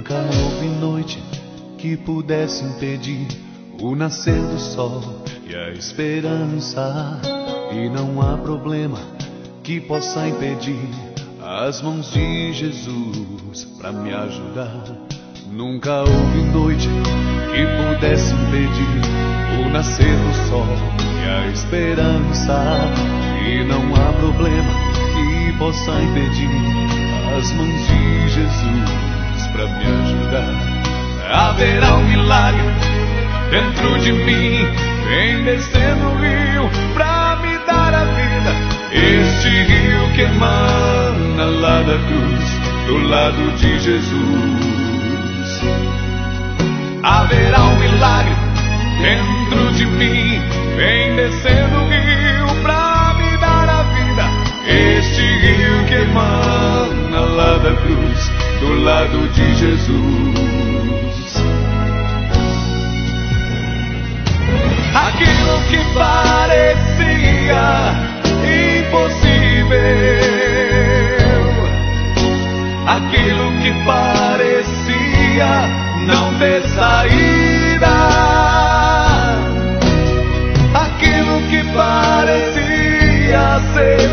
Nunca houve noite que pudesse impedir o nascer do sol e a esperança. E não há problema que possa impedir as mãos de Jesus pra me ajudar. Nunca houve noite que pudesse impedir o nascer do sol e a esperança. E não há problema que possa impedir as mãos de Jesus pra me ajudar. Haverá um milagre dentro de mim, vem descendo o rio pra me dar a vida. Este rio que emana lá da cruz, do lado de Jesus. Haverá um milagre dentro de mim, vem descendo o rio pra me dar a vida. Este rio que emana lá da cruz, do lado de Jesus. Aquilo que parecia impossível, aquilo que parecia não ter saída, aquilo que parecia ser